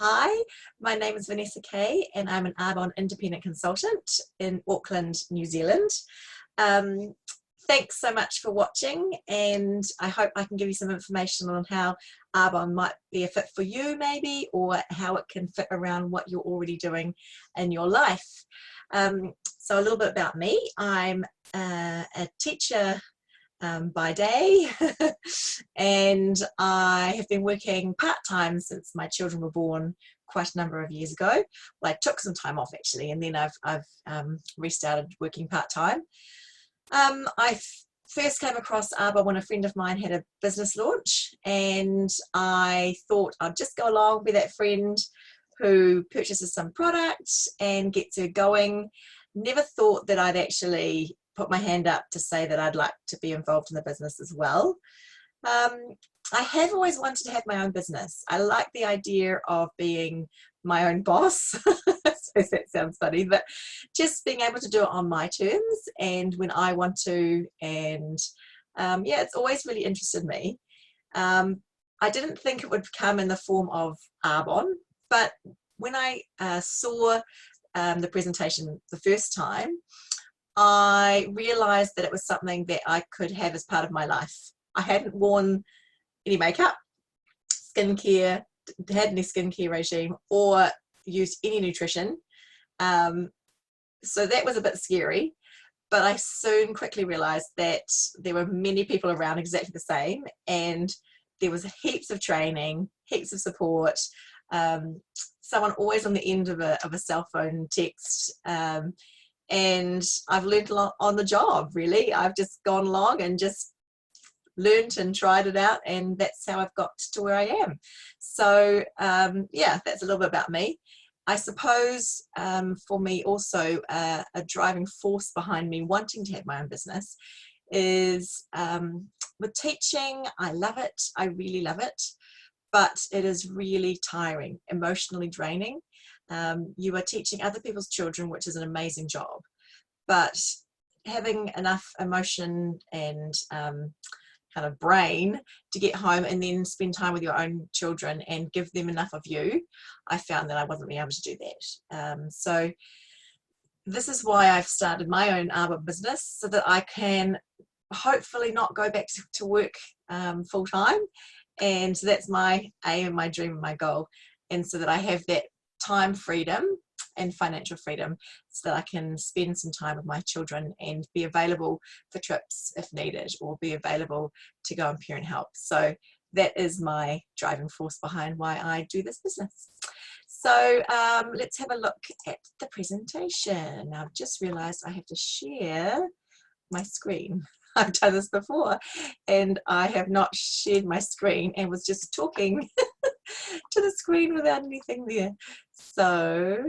Hi, my name is Vanessa and I'm an Arbonne independent consultant in Auckland, New Zealand. Um, Thanks so much for watching, and I hope I can give you some information on how Arbonne might be a fit for you maybe, or how it can fit around what you're already doing in your life. So a little bit about me. I'm a teacher by day and I have been working part-time since my children were born quite a number of years ago. Well, I took some time off actually, and then I've restarted working part-time. I first came across Arbonne when a friend of mine had a business launch, and I thought I'd just go along with that friend who purchases some products and gets her going. Never thought that I'd actually put my hand up to say that I'd like to be involved in the business as well. I have always wanted to have my own business. I like the idea of being my own boss. I suppose that sounds funny, but just being able to do it on my terms and when I want to. And yeah, it's always really interested me. I didn't think it would come in the form of Arbonne, but when I saw the presentation the first time, I realized that it was something that I could have as part of my life. I hadn't worn any makeup, skincare, had any skincare regime, or used any nutrition. So that was a bit scary, but I soon quickly realized that there were many people around exactly the same, and there was heaps of training, heaps of support, someone always on the end of a cell phone text, and I've learned a lot on the job, really. I've just gone along and just learned and tried it out, and that's how I've got to where I am. So yeah, that's a little bit about me. I suppose for me also a driving force behind me wanting to have my own business is with teaching. I love it. I really love it, but it is really tiring, emotionally draining. You are teaching other people's children, which is an amazing job, but having enough emotion and kind of brain to get home and then spend time with your own children and give them enough of you, I found that I wasn't being able to do that. So this is why I've started my own Arbonne business, so that I can hopefully not go back to work full-time. And so that's my aim, my dream, my goal. And so that I have that time freedom and financial freedom, so that I can spend some time with my children and be available for trips if needed, or be available to go and parent help. So that is my driving force behind why I do this business. So let's have a look at the presentation. Now, I've just realized I have to share my screen. I've done this before and I have not shared my screen and was just talking to the screen without anything there. So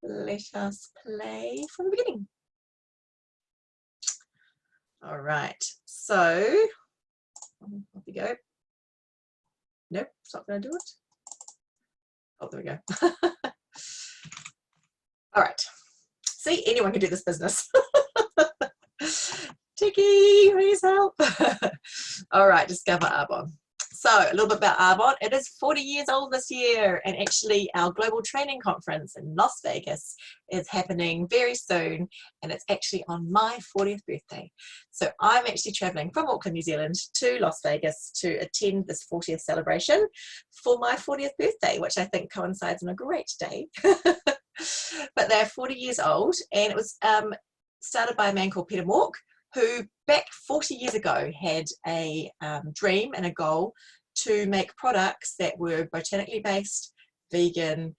let us play from the beginning. All right, so off we go. Nope, it's not going to do it. Oh, there we go. All right, see, anyone can do this business. Tiki, please help. All right, discover Arbonne. So a little bit about Arbonne. It is 40 years old this year, and actually our global training conference in Las Vegas is happening very soon, and it's actually on my 40th birthday. So I'm actually traveling from Auckland, New Zealand to Las Vegas to attend this 40th celebration for my 40th birthday, which I think coincides on a great day. But they're 40 years old, and it was started by a man called Peter Mork, who back 40 years ago had a dream and a goal to make products that were botanically based, vegan,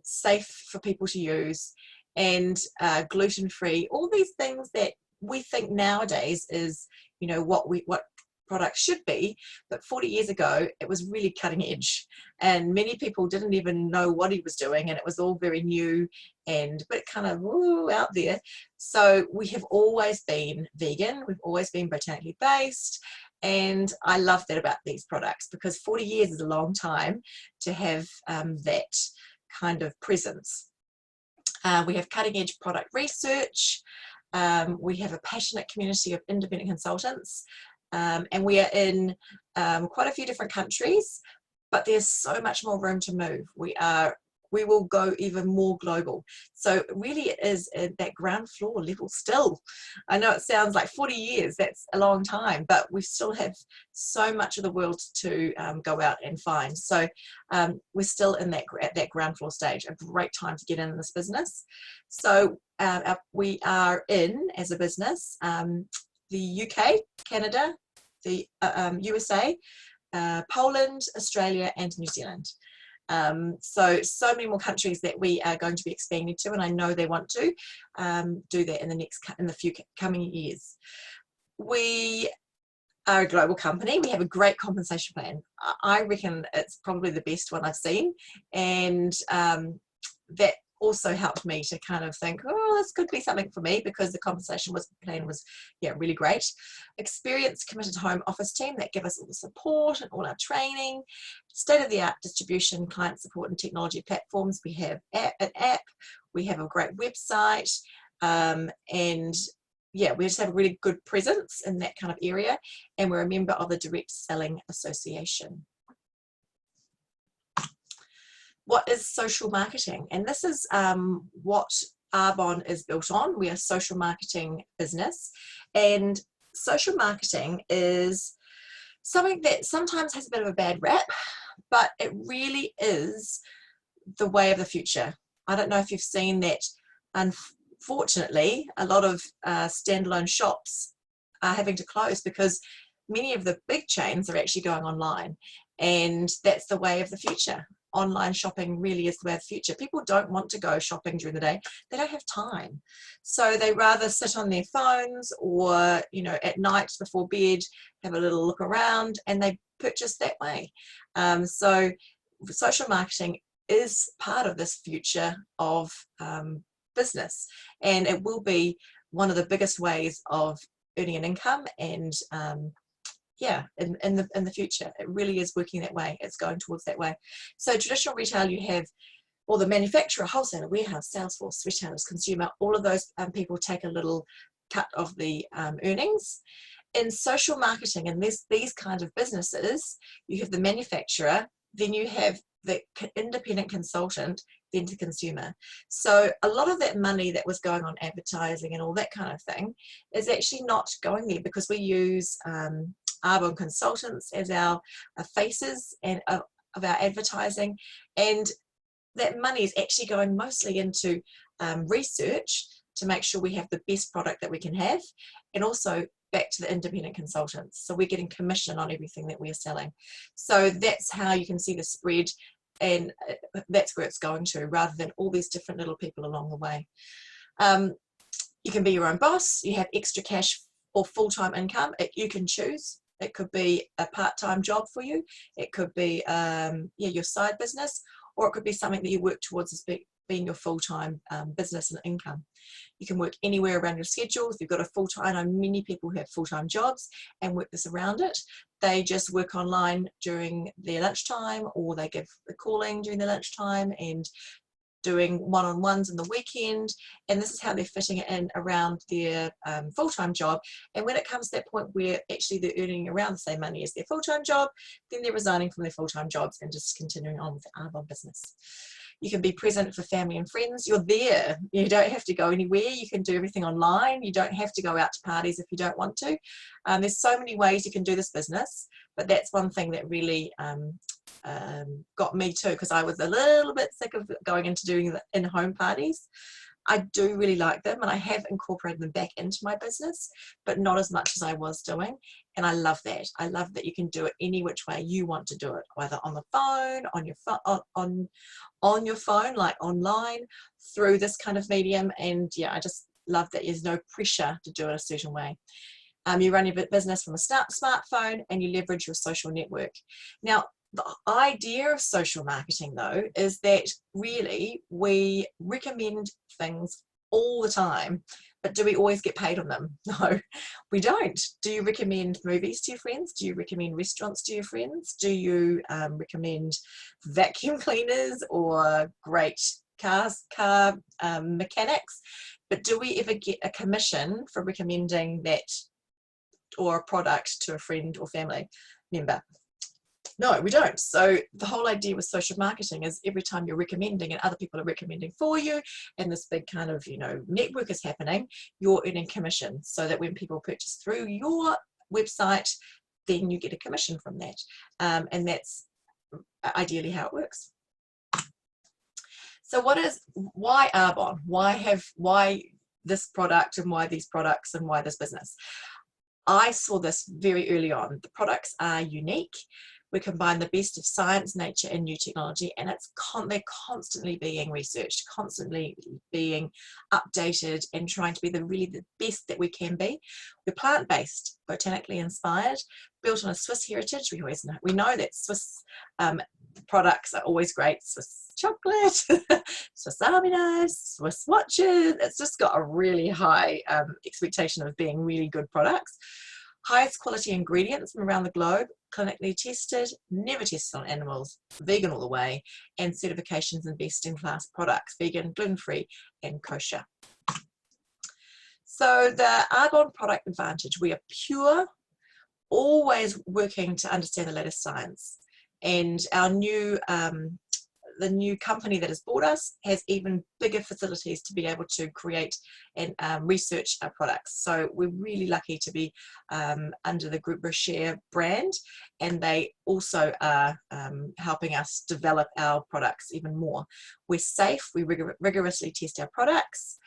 safe for people to use, and gluten-free. All these things that we think nowadays is, you know, what products should be, but 40 years ago it was really cutting edge, and many people didn't even know what he was doing, and it was all very new and a bit kind of out there. So we have always been vegan, we've always been botanically based, and I love that about these products, because 40 years is a long time to have that kind of presence. We have cutting edge product research, we have a passionate community of independent consultants, and we are in quite a few different countries, but there's so much more room to move. We will go even more global. So really it is at that ground floor level still. I know it sounds like 40 years, that's a long time, but we still have so much of the world to go out and find. So we're still in at that ground floor stage, a great time to get in this business. So we are in, as a business, the UK, Canada, the USA, Poland, Australia and New Zealand. So many more countries that we are going to be expanding to, and I know they want to do that in the few coming years. We are a global company. We have a great compensation plan. I reckon it's probably the best one I've seen, and that also helped me to kind of think, oh, this could be something for me, because the compensation plan was really great. Experienced, committed home office team that give us all the support and all our training, state-of-the-art distribution, client support and technology platforms. We have an app, we have a great website, and yeah, we just have a really good presence in that kind of area, and we're a member of the Direct Selling Association. What is social marketing? And this is what Arbonne is built on. We are a social marketing business, and social marketing is something that sometimes has a bit of a bad rap, but it really is the way of the future. I don't know if you've seen that. Unfortunately, a lot of standalone shops are having to close because many of the big chains are actually going online, and that's the way of the future. Online shopping really is the way of the future. People don't want to go shopping during the day. They don't have time. So they rather sit on their phones, or, you know, at night before bed, have a little look around, and they purchase that way. So social marketing is part of this future of business, and it will be one of the biggest ways of earning an income, and yeah, in the future, it really is working that way. It's going towards that way. So traditional retail, you have all the manufacturer, wholesaler, warehouse, sales force, retailers, consumer, all of those people take a little cut of the earnings. In social marketing, and these kind of businesses, you have the manufacturer, then you have the independent consultant, then the consumer. So a lot of that money that was going on advertising and all that kind of thing is actually not going there, because we use Arbonne consultants as our faces and of our advertising, and that money is actually going mostly into research to make sure we have the best product that we can have, and also back to the independent consultants. So we're getting commission on everything that we're selling. So that's how you can see the spread, and that's where it's going to, rather than all these different little people along the way. You can be your own boss. You have extra cash or full-time income. You can choose. It could be a part-time job for you. It could be your side business, or it could be something that you work towards as being your full-time business and income. You can work anywhere around your schedule. If you've got a full-time, I know many people who have full-time jobs and work this around it. They just work online during their lunchtime, or they give a calling during their lunchtime and doing one-on-ones in the weekend, and this is how they're fitting it in around their full-time job. And when it comes to that point where actually they're earning around the same money as their full-time job, then they're resigning from their full-time jobs and just continuing on with the Arbonne business. You can be present for family and friends. You're there. You don't have to go anywhere. You can do everything online. You don't have to go out to parties if you don't want to. There's so many ways you can do this business, but that's one thing that really got me too, because I was a little bit sick of going into doing the in-home parties. I do really like them, and I have incorporated them back into my business, but not as much as I was doing. And I love that. I love that you can do it any which way you want to do it, either on the phone, on your phone, like online, through this kind of medium. And yeah, I just love that there's no pressure to do it a certain way. You run your business from a smartphone, and you leverage your social network. Now, the idea of social marketing, though, is that really we recommend things all the time, but do we always get paid on them? No, we don't. Do you recommend movies to your friends? Do you recommend restaurants to your friends? Do you recommend vacuum cleaners or great car mechanics? But do we ever get a commission for recommending that or a product to a friend or family member? No, we don't. So the whole idea with social marketing is every time you're recommending and other people are recommending for you, and this big kind of, you know, network is happening, you're earning commission, so that when people purchase through your website, then you get a commission from that. And that's ideally how it works. So why Arbonne? Why this product, and why these products, and why this business? I saw this very early on. The products are unique. We combine the best of science, nature, and new technology, and they're constantly being researched, constantly being updated, and trying to be the best that we can be. We're plant-based, botanically inspired, built on a Swiss heritage. We know that Swiss products are always great. Swiss chocolate, Swiss Army knives, Swiss watches. It's just got a really high expectation of being really good products. Highest quality ingredients from around the globe, clinically tested, never tested on animals, vegan all the way, and certifications in best-in-class products, vegan, gluten-free, and kosher. So the Arbonne product advantage: we are pure, always working to understand the latest science, and our new the new company that has bought us has even bigger facilities to be able to create and research our products. So we're really lucky to be under the Group Rocher brand, and they also are helping us develop our products even more. We're safe, we rigorously test our products,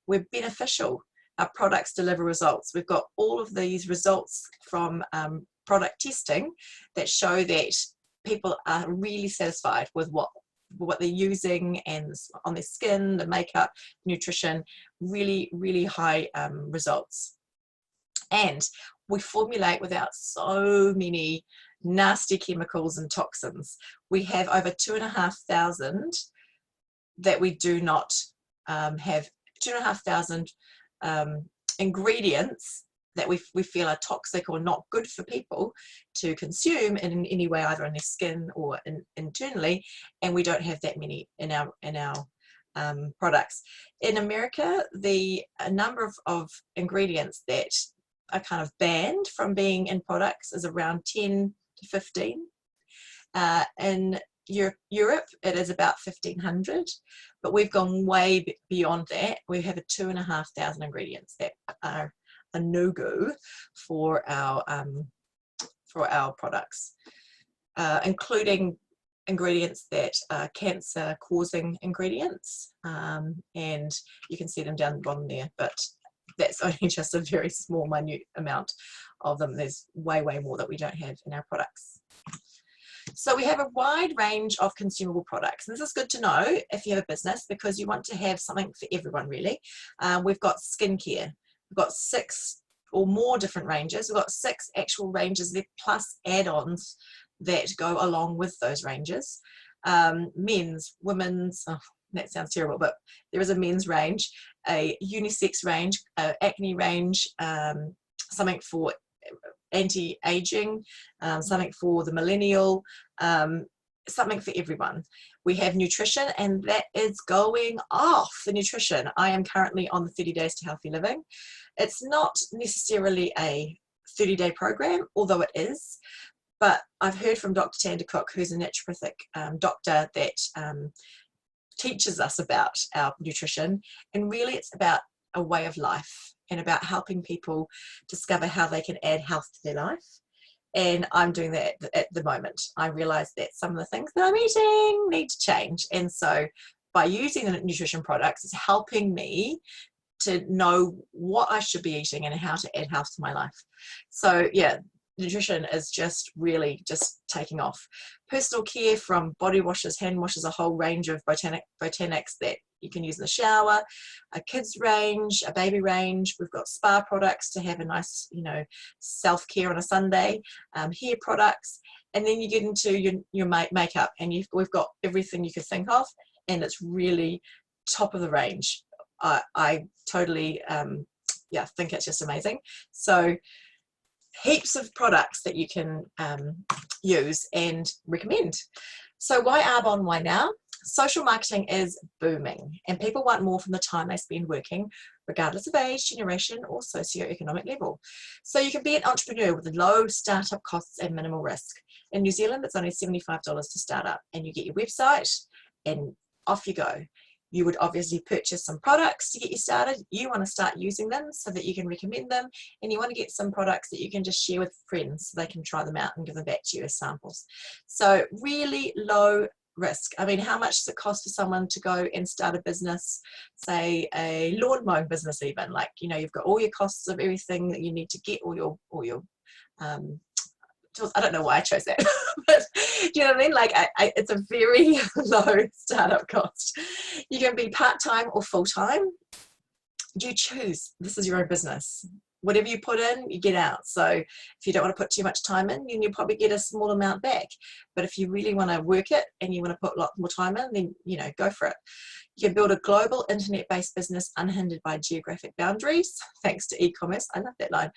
we're beneficial, our products deliver results. We've got all of these results from product testing that show that people are really satisfied with what they're using, and on their skin, the makeup, nutrition, really high results. And we formulate without so many nasty chemicals and toxins. We have over 2,500 that we do not have, 2,500 ingredients that we feel are toxic or not good for people to consume in any way, either on their skin or internally, and we don't have that many in our products. In America, the number of ingredients that are kind of banned from being in products is around 10 to 15. In Europe, it is about 1,500, but we've gone way beyond that. We have 2,500 ingredients that are a no-go for our products, including ingredients that are cancer-causing ingredients, and you can see them down the bottom there, but that's only just a very small, minute amount of them. There's way more that we don't have in our products. So we have a wide range of consumable products. This is good to know if you have a business, because you want to have something for everyone, really. We've got skincare. We've got 6 or more different ranges. We've got 6 actual ranges there, plus add-ons that go along with those ranges. Men's, women's, oh, that sounds terrible, but there is a men's range, a unisex range, acne range, something for anti-aging, something for the millennial, something for everyone. We have nutrition, and that is going off. The nutrition, I am currently on the 30 Days to Healthy Living. It's not necessarily a 30-day program, although it is, but I've heard from Dr. Tanda Cook, who's a naturopathic doctor that teaches us about our nutrition, and really it's about a way of life and about helping people discover how they can add health to their life. And I'm doing that at the moment. I realize that some of the things that I'm eating need to change, and so by using the nutrition products, it's helping me to know what I should be eating and how to add health to my life. So yeah, nutrition is just really just taking off. Personal care, from body washes, hand washes, a whole range of botanics that you can use in the shower, a kids range, a baby range. We've got spa products to have a nice, you know, self-care on a Sunday, hair products, and then you get into your makeup, and we've got everything you could think of, and it's really top of the range. I totally yeah, think it's just amazing. So heaps of products that you can use and recommend. So why Arbonne? Why now? Social marketing is booming, and people want more from the time they spend working, regardless of age, generation, or socioeconomic level. So you can be an entrepreneur with low startup costs and minimal risk. In New Zealand, it's only $75 to start up, and you get your website and off you go. You would obviously purchase some products to get you started. You want to start using them so that you can recommend them, and you want to get some products that you can just share with friends so they can try them out and give them back to you as samples. So really low risk. I mean, how much does it cost for someone to go and start a business, say a lawn mowing business even? Like, you know, you've got all your costs of everything that you need to get, all your I don't know why I chose that, but do you know what I mean? Like, it's a very low startup cost. You can be part-time or full-time. You choose. This is your own business. Whatever you put in, you get out. So if you don't want to put too much time in, then you'll probably get a small amount back. But if you really want to work it and you want to put a lot more time in, then, you know, go for it. You can build a global internet-based business unhindered by geographic boundaries, thanks to e-commerce. I love that line.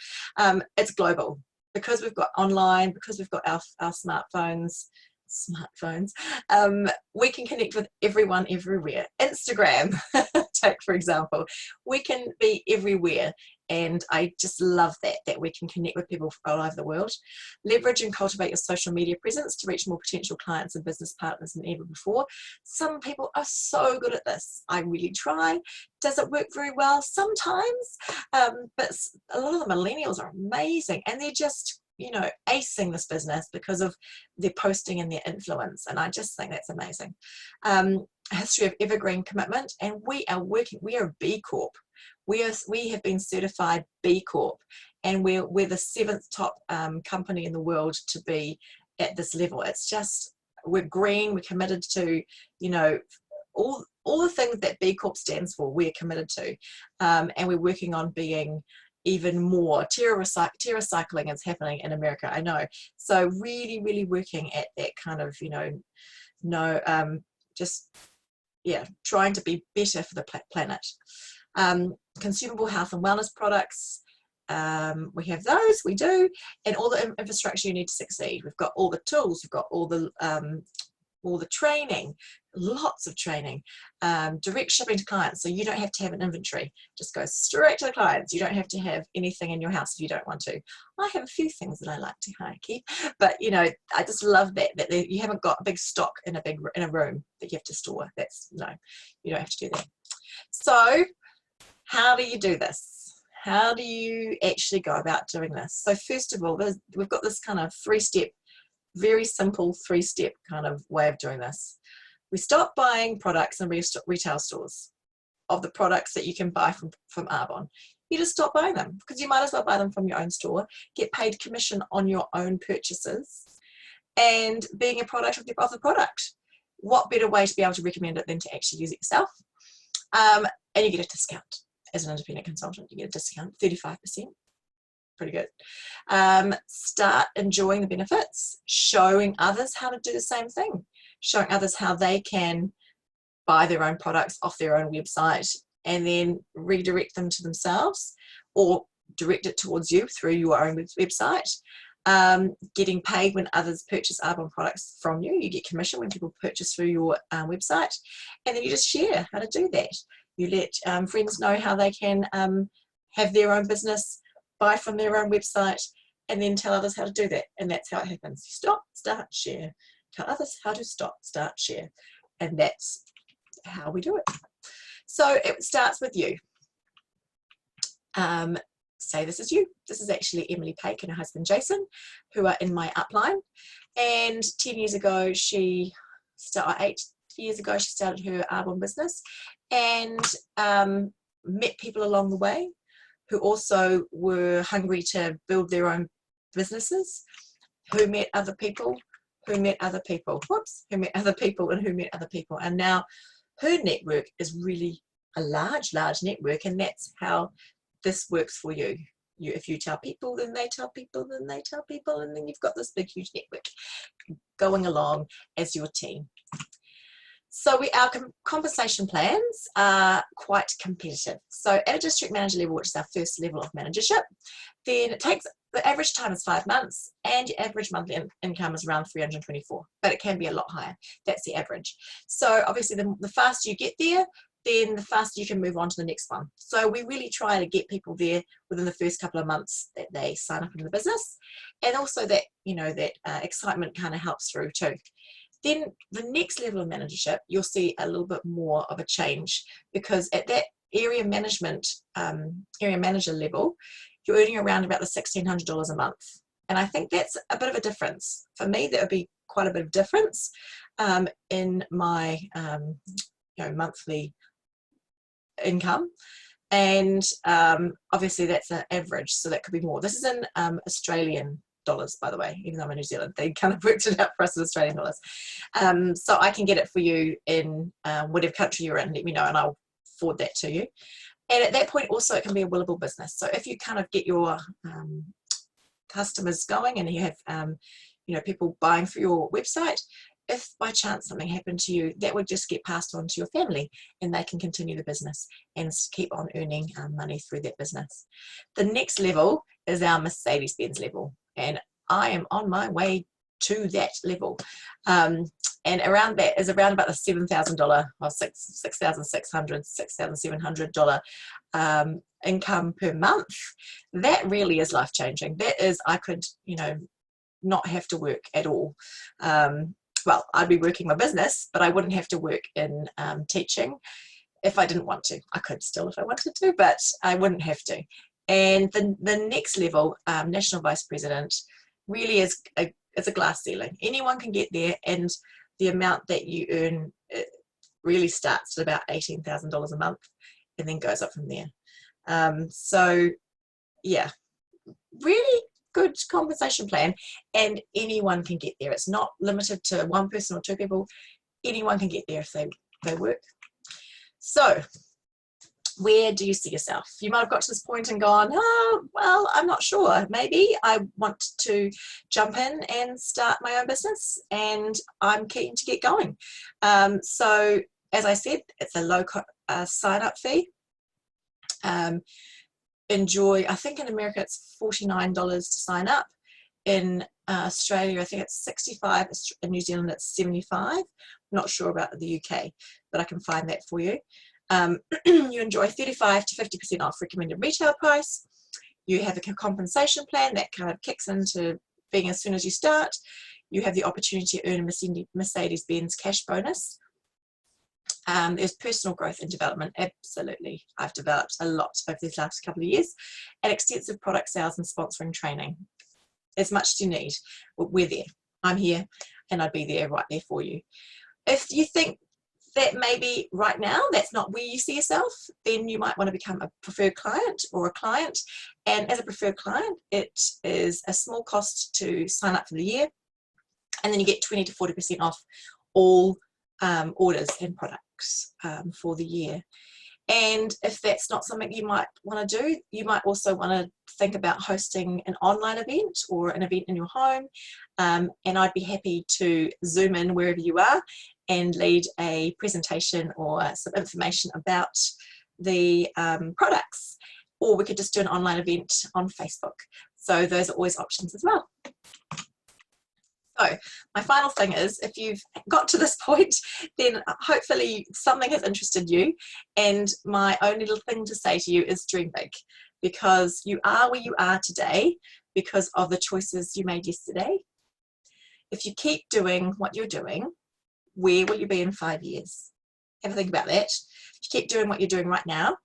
It's global. Because we've got online, because we've got our smartphones, we can connect with everyone everywhere. Instagram, take for example, we can be everywhere, and I just love that we can connect with people all over the world. Leverage and cultivate your social media presence to reach more potential clients and business partners than ever before. Some people are so good at this. I really try. Does it work very well? Sometimes, but a lot of the millennials are amazing, and they're just, you know, acing this business because of their posting and their influence, and I just think that's amazing. A history of evergreen commitment, and we are a B Corp. We have been certified B Corp, and we're the 7th top company in the world to be at this level. It's just, we're green, we're committed to, you know, all the things that B Corp stands for, we're committed to, and we're working on being even more. Terra recycling is happening in America, I know. So really, really working at that kind of, you know, just, yeah, trying to be better for the planet. Consumable health and wellness products, we have those, we do, and all the infrastructure you need to succeed. We've got all the tools, we've got all the training, lots of training, direct shipping to clients, so you don't have to have an inventory, just go straight to the clients. You don't have to have anything in your house if you don't want to. I have a few things that I like to keep, but you know, I just love that you haven't got a big stock in a room that you have to store. That's, no, you don't have to do that. So how do you do this? How do you actually go about doing this? So first of all, we've got this kind of very simple three-step kind of way of doing this. We stop buying products in retail stores of the products that you can buy from Arbonne. You just stop buying them, because you might as well buy them from your own store, get paid commission on your own purchases, and being a product of the product. What better way to be able to recommend it than to actually use it yourself? And you get a discount. As an independent consultant, you get a discount, 35%. Pretty good. Start enjoying the benefits, showing others how to do the same thing, showing others how they can buy their own products off their own website and then redirect them to themselves, or direct it towards you through your own website. Getting paid when others purchase Arbonne products from you. You get commission when people purchase through your website, and then you just share how to do that. You let friends know how they can have their own business, buy from their own website, and then tell others how to do that. And that's how it happens. Stop, start, share. Tell others how to stop, start, share. And that's how we do it. So it starts with you. Say this is you. This is actually Emily Pake and her husband Jason, who are in my upline. And 10 years ago, 8 years ago, she started her Arbonne business, and met people along the way who also were hungry to build their own businesses, who met other people, who met other people, who met other people, and who met other people. And now her network is really a large network, and that's how this works for you. If you tell people, then they tell people, then they tell people, and then you've got this big, huge network going along as your team. So our compensation plans are quite competitive. So at a district manager level, which is our first level of managership, then it takes the average time is 5 months, and your average monthly income is around 324, but it can be a lot higher. That's the average. So obviously the faster you get there, then the faster you can move on to the next one. So we really try to get people there within the first couple of months that they sign up into the business, and also that, you know, that excitement kind of helps through too. Then the next level of managership, you'll see a little bit more of a change, because at that area manager level, you're earning around about the $1,600 a month. And I think that's a bit of a difference. For me, that would be quite a bit of difference in my monthly income. And obviously that's an average, so that could be more. This is in Australian dollars, by the way, even though I'm in New Zealand. They kind of worked it out for us in Australian dollars. So I can get it for you in whatever country you're in. Let me know and I'll forward that to you. And at that point also, it can be a willable business. So if you kind of get your customers going and you have people buying through your website, if by chance something happened to you, that would just get passed on to your family and they can continue the business and keep on earning money through that business. The next level is our Mercedes-Benz level, and I am on my way to that level. And around that is around about the $7,000 or $6,600, $6,700 income per month. That really is life-changing. That is, I could, not have to work at all. Well, I'd be working my business, but I wouldn't have to work in teaching if I didn't want to. I could still if I wanted to, but I wouldn't have to. And the next level, National Vice President, really is a glass ceiling. Anyone can get there, and the amount that you earn, it really starts at about $18,000 a month and then goes up from there. So yeah, really good compensation plan, and anyone can get there. It's not limited to one person or two people. Anyone can get there if they work. So where do you see yourself? You might have got to this point and gone, oh, well, I'm not sure. Maybe I want to jump in and start my own business, and I'm keen to get going. So as I said, it's a low sign-up fee. I think in America it's $49 to sign up. In Australia, I think it's $65. In New Zealand, it's $75. I'm not sure about the UK, but I can find that for you. You enjoy 35 to 50% off recommended retail price. You have a compensation plan that kind of kicks into being as soon as you start. You have the opportunity to earn a Mercedes-Benz cash bonus. There's personal growth and development. Absolutely. I've developed a lot over these last couple of years, and extensive product sales and sponsoring training. As much as you need. We're there. I'm here, and I'd be there right there for you. If you think that maybe right now that's not where you see yourself, then you might want to become a preferred client or a client. And as a preferred client, it is a small cost to sign up for the year, and then you get 20 to 40% off all orders and products for the year. And if that's not something you might want to do, you might also want to think about hosting an online event or an event in your home. And I'd be happy to Zoom in wherever you are and lead a presentation or some information about the products. Or we could just do an online event on Facebook. So those are always options as well. So my final thing is, if you've got to this point, then hopefully something has interested you. And my only little thing to say to you is dream big, because you are where you are today because of the choices you made yesterday. If you keep doing what you're doing, where will you be in 5 years? Have a think about that. If you keep doing what you're doing right now,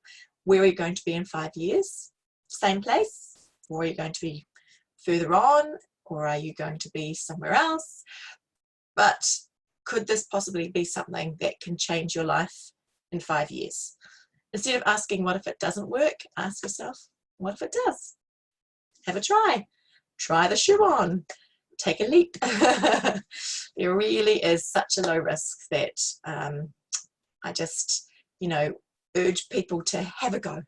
where are you going to be in 5 years? Same place? Or are you going to be further on? Or are you going to be somewhere else? But could this possibly be something that can change your life in 5 years? Instead of asking, what if it doesn't work? Ask yourself, what if it does? Have a try. Try the shoe on. Take a leap. There really is such a low risk that I just, urge people to have a go.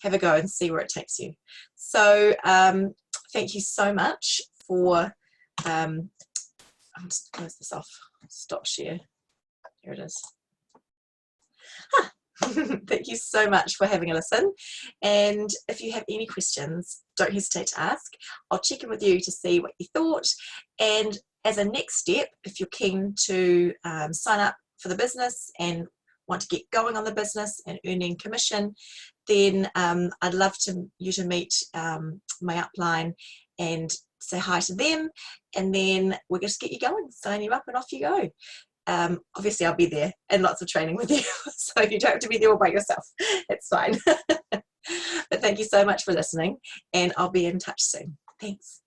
Have a go and see where it takes you. So thank you so much for, I'll just close this off, stop share. Here it is. Thank you so much for having a listen. And if you have any questions, don't hesitate to ask. I'll check in with you to see what you thought. And as a next step, if you're keen to sign up for the business and want to get going on the business and earning commission, then I'd love you to meet my upline and say hi to them, and then we'll just get you going, sign you up, and off you go. Obviously I'll be there and lots of training with you, so you don't have to be there all by yourself. It's fine. But thank you so much for listening, and I'll be in touch soon. Thanks.